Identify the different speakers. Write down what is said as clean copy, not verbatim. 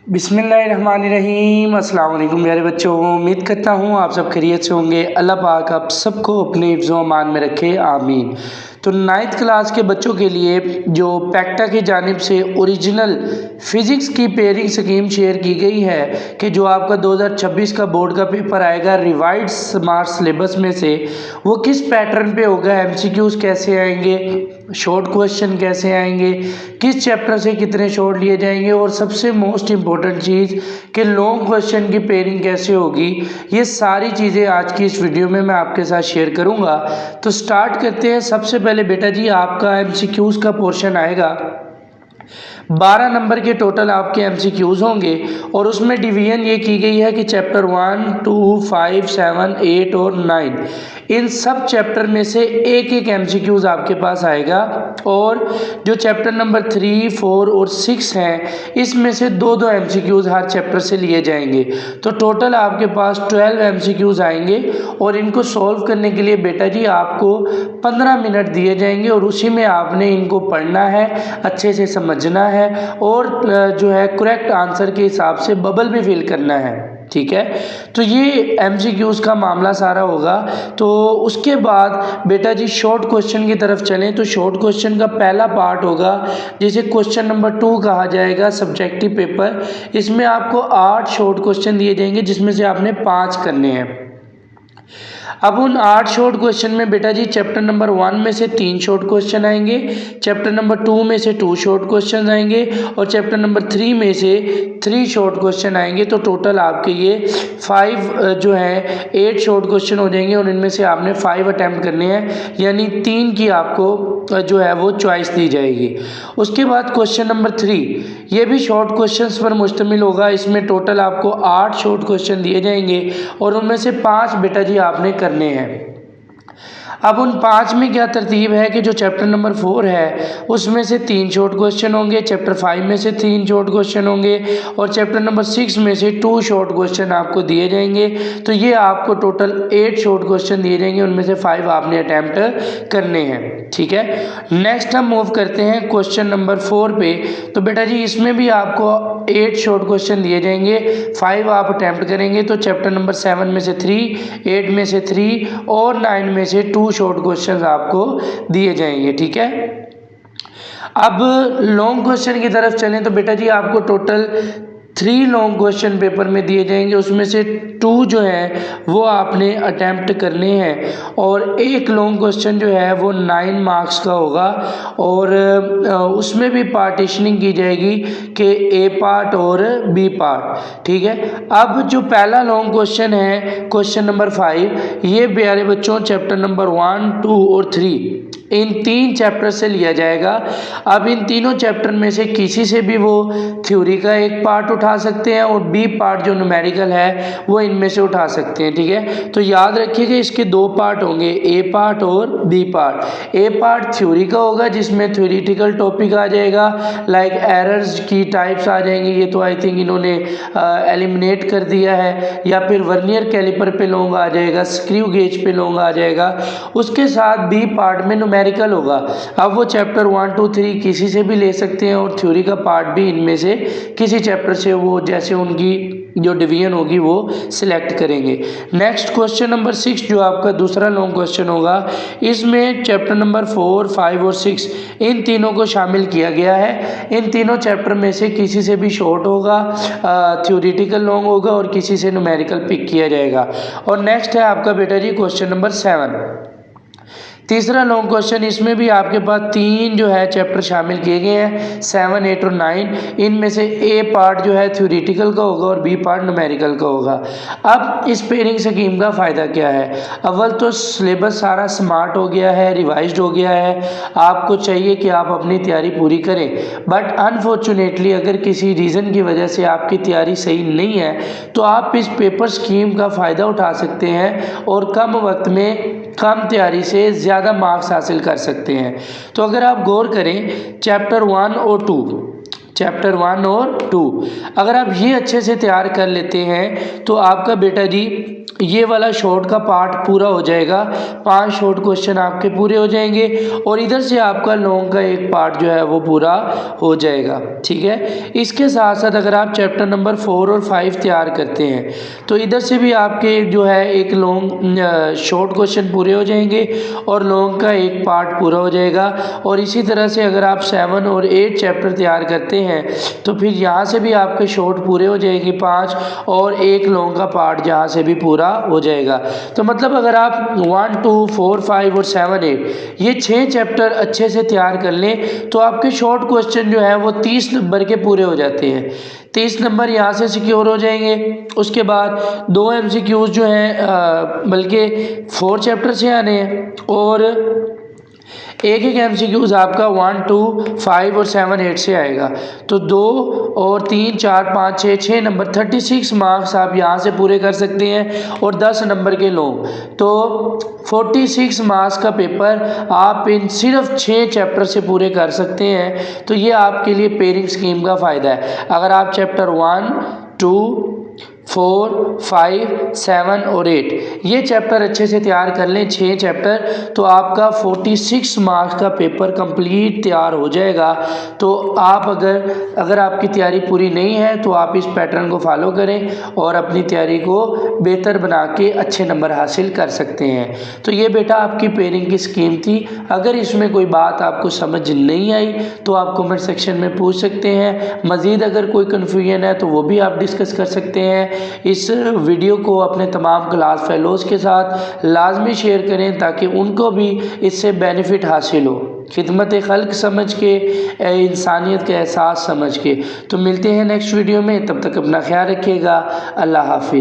Speaker 1: बिस्मिल्लाहिर्रहमानिर्रहीम। अस्सलाम वालेकुम प्यारे बच्चों, उम्मीद करता हूँ आप सब खैरियत से होंगे। अल्लाह पाक आप सबको अपने हिफ्ज़ व अमान में रखे, आमीन। तो 9th क्लास के बच्चों के लिए जो पैक्टा की जानिब से ओरिजिनल फ़िज़िक्स की पेयरिंग स्कीम शेयर की गई है कि जो आपका 2026 का बोर्ड का पेपर आएगा रिवाइज्ड स्मार्ट सिलेबस में से, वो किस पैटर्न पे होगा, एमसीक्यूज़ कैसे आएंगे, शॉर्ट क्वेश्चन कैसे आएंगे, किस चैप्टर से कितने शॉर्ट लिए जाएंगे और सबसे मोस्ट इम्पॉर्टेंट चीज़ कि लॉन्ग क्वेश्चन की पेयरिंग कैसे होगी, ये सारी चीज़ें आज की इस वीडियो में मैं आपके साथ शेयर करूंगा। तो स्टार्ट करते हैं। सबसे पहले बेटा जी आपका एमसीक्यूज़ का पोर्शन आएगा। 12 नंबर के टोटल आपके एमसीक्यूज़ होंगे और उसमें डिवीजन ये की गई है कि चैप्टर 1, 2, 5, 7, 8 और 9 इन सब चैप्टर में से एक एक एमसीक्यूज़ आपके पास आएगा और जो चैप्टर नंबर 3, 4 और 6 हैं इसमें से दो दो एमसीक्यूज़ हर चैप्टर से लिए जाएंगे। तो टोटल आपके पास 12 एमसीक्यूज़ आएंगे और इनको सॉल्व करने के लिए बेटा जी आपको 15 मिनट दिए जाएंगे और उसी में आपने इनको पढ़ना है, अच्छे से समझना है और जो है करेक्ट आंसर के हिसाब से बबल भी फिल करना है। ठीक है, तो ये एमसीक्यूज़ का मामला सारा होगा। तो उसके बाद बेटा जी शॉर्ट क्वेश्चन की तरफ चलें तो शॉर्ट क्वेश्चन का पहला पार्ट होगा जिसे क्वेश्चन नंबर 2 कहा जाएगा, सब्जेक्टिव पेपर। इसमें आपको 8 शॉर्ट क्वेश्चन दिए जाएंगे जिसमें से आपने 5 करने हैं। अब उन 8 शॉर्ट क्वेश्चन में बेटा जी चैप्टर नंबर 1 में से 3 शॉर्ट क्वेश्चन आएंगे, चैप्टर नंबर 2 में से 2 शॉर्ट क्वेश्चन आएंगे और चैप्टर नंबर 3 में से 3 शॉर्ट क्वेश्चन आएंगे। तो टोटल आपके ये 5 जो है 8 शॉर्ट क्वेश्चन हो जाएंगे और इनमें से आपने 5 अटैम्प्ट करने हैं, यानी 3 की आपको जो है वो चॉइस दी जाएगी। उसके बाद क्वेश्चन नंबर 3 ये भी शॉर्ट क्वेश्चंस पर मुश्तमिल होगा। इसमें टोटल आपको 8 शॉर्ट क्वेश्चन दिए जाएंगे और उनमें से 5 बेटा जी आपने करने हैं। अब उन 5 में क्या तरतीब है कि जो चैप्टर नंबर 4 है उसमें से 3 शॉर्ट क्वेश्चन होंगे, चैप्टर 5 में से 3 शॉर्ट क्वेश्चन होंगे और चैप्टर नंबर 6 में से 2 शॉर्ट क्वेश्चन आपको दिए जाएंगे। तो ये आपको टोटल 8 शॉर्ट क्वेश्चन दिए जाएंगे, उनमें से 5 आपने अटैम्प्ट करने हैं। ठीक है, नेक्स्ट हम मूव करते हैं क्वेश्चन नंबर 4 पे। तो बेटा जी इसमें भी आपको 8 शॉर्ट क्वेश्चन दिए जाएंगे, 5 आप अटैम्प्ट करेंगे। तो चैप्टर नंबर 7 में से 3, 8 में से 3 और 9 में से 2 शॉर्ट क्वेश्चंस आपको दिए जाएंगे। ठीक है, अब लॉन्ग क्वेश्चन की तरफ चलें तो बेटा जी आपको टोटल 3 लॉन्ग क्वेश्चन पेपर में दिए जाएंगे, उसमें से 2 जो है वो आपने अटैम्प्ट करने हैं और एक लॉन्ग क्वेश्चन जो है वो 9 मार्क्स का होगा और उसमें भी पार्टीशनिंग की जाएगी कि ए पार्ट और बी पार्ट। ठीक है, अब जो पहला लॉन्ग क्वेश्चन है क्वेश्चन नंबर 5, ये प्यारे बच्चों चैप्टर नंबर 1, 2 और 3 इन 3 चैप्टर से लिया जाएगा। अब इन तीनों चैप्टर में से किसी से भी वो थ्योरी का एक पार्ट उठा सकते हैं और बी पार्ट जो न्यूमेरिकल है वो इनमें से उठा सकते हैं। ठीक है, तो याद रखिएगा इसके 2 पार्ट होंगे, ए पार्ट और बी पार्ट। ए पार्ट थ्योरी का होगा जिसमें थ्योरेटिकल टॉपिक आ जाएगा, लाइक एरर्स की टाइप्स आ जाएंगे, ये तो आई थिंक इन्होंने एलिमिनेट कर दिया है, या फिर वर्नियर कैलिपर पे लॉन्ग आ जाएगा, स्क्रू गेज पे लॉन्ग आ जाएगा। उसके साथ बी पार्ट में न्यूमेरिकल होगा। अब वो चैप्टर 1, 2, 3 किसी से भी ले सकते हैं और थ्योरी का पार्ट भी इनमें से किसी चैप्टर से वो जैसे उनकी जो डिवीजन होगी वो सिलेक्ट करेंगे। नेक्स्ट क्वेश्चन नंबर 6 जो आपका दूसरा लॉन्ग क्वेश्चन होगा, इसमें चैप्टर नंबर 4, 5 और 6 इन तीनों को शामिल किया गया है। इन तीनों चैप्टर में से किसी से भी शॉर्ट होगा, थ्योरेटिकल लॉन्ग होगा और किसी से न्यूमेरिकल पिक किया जाएगा। और नेक्स्ट है आपका बेटा जी क्वेश्चन नंबर 7, तीसरा लॉन्ग क्वेश्चन। इसमें भी आपके पास 3 जो है चैप्टर शामिल किए गए हैं, 7, 8 और 9। इनमें से ए पार्ट जो है थ्योरेटिकल का होगा और बी पार्ट न्यूमेरिकल का होगा। अब इस पेयरिंग स्कीम का फ़ायदा क्या है? अव्वल तो सिलेबस सारा स्मार्ट हो गया है, रिवाइज्ड हो गया है। आपको चाहिए कि आप अपनी तैयारी पूरी करें, बट अनफॉर्चुनेटली अगर किसी रीज़न की वजह से आपकी तैयारी सही नहीं है तो आप इस पेपर स्कीम का फ़ायदा उठा सकते हैं और कम वक्त में कम तैयारी से ज़्यादा मार्क्स हासिल कर सकते हैं। तो अगर आप गौर करें चैप्टर 1 और 2 अगर आप ये अच्छे से तैयार कर लेते हैं तो आपका बेटा जी ये वाला शॉर्ट का पार्ट पूरा हो जाएगा, 5 शॉर्ट क्वेश्चन आपके पूरे हो जाएंगे और इधर से आपका लॉन्ग का एक पार्ट जो है वो पूरा हो जाएगा। ठीक है, इसके साथ साथ अगर आप चैप्टर नंबर 4 और 5 तैयार करते हैं तो इधर से भी आपके जो है एक लॉन्ग शॉर्ट क्वेश्चन पूरे हो जाएंगे और लॉन्ग का एक पार्ट पूरा हो जाएगा। और इसी तरह से अगर आप 7 और 8 चैप्टर तैयार करते हैं तो फिर यहाँ से भी आपके शॉर्ट पूरे हो जाएंगे 5 और एक लॉन्ग का पार्ट जहाँ से भी पूरा हो जाएगा। तो मतलब अगर आप 1, 2, 4, 5 और 7, 8 ये 6 चैप्टर अच्छे से तैयार कर लें तो आपके शॉर्ट क्वेश्चन जो है वो 30 नंबर के पूरे हो जाते हैं। 30 नंबर यहाँ से सिक्योर हो जाएंगे। उसके बाद 2 MCQs जो हैं बल्कि 4 चैप्टर से आने हैं और एक MCQs आपका 1, 2, 5 और 7, 8 से आएगा। तो 2 और 3, 4, 5, 6 नंबर 36 मार्क्स आप यहाँ से पूरे कर सकते हैं और 10 नंबर के लॉन्ग। तो 46 मार्क्स का पेपर आप इन सिर्फ 6 चैप्टर से पूरे कर सकते हैं। तो ये आपके लिए पेयरिंग स्कीम का फ़ायदा है। अगर आप चैप्टर 1, 2, 4, 5, 7 और 8 ये चैप्टर अच्छे से तैयार कर लें, 6 चैप्टर, तो आपका 46 मार्क्स का पेपर कंप्लीट तैयार हो जाएगा। तो आप अगर आपकी तैयारी पूरी नहीं है तो आप इस पैटर्न को फॉलो करें और अपनी तैयारी को बेहतर बना के अच्छे नंबर हासिल कर सकते हैं। तो ये बेटा आपकी पेयरिंग की स्कीम थी। अगर इसमें कोई बात आपको समझ नहीं आई तो आप कमेंट सेक्शन में पूछ सकते हैं। मज़ीद अगर कोई कन्फ्यूजन है तो वो भी आप डिस्कस कर सकते हैं। इस वीडियो को अपने तमाम क्लास फेलोज़ के साथ लाजमी शेयर करें ताकि उनको भी इससे बेनिफिट हासिल हो, खिदमत खल्क समझ के, इंसानियत का एहसास समझ के। तो मिलते हैं नेक्स्ट वीडियो में, तब तक अपना ख्याल रखिएगा। अल्लाह हाफिज़।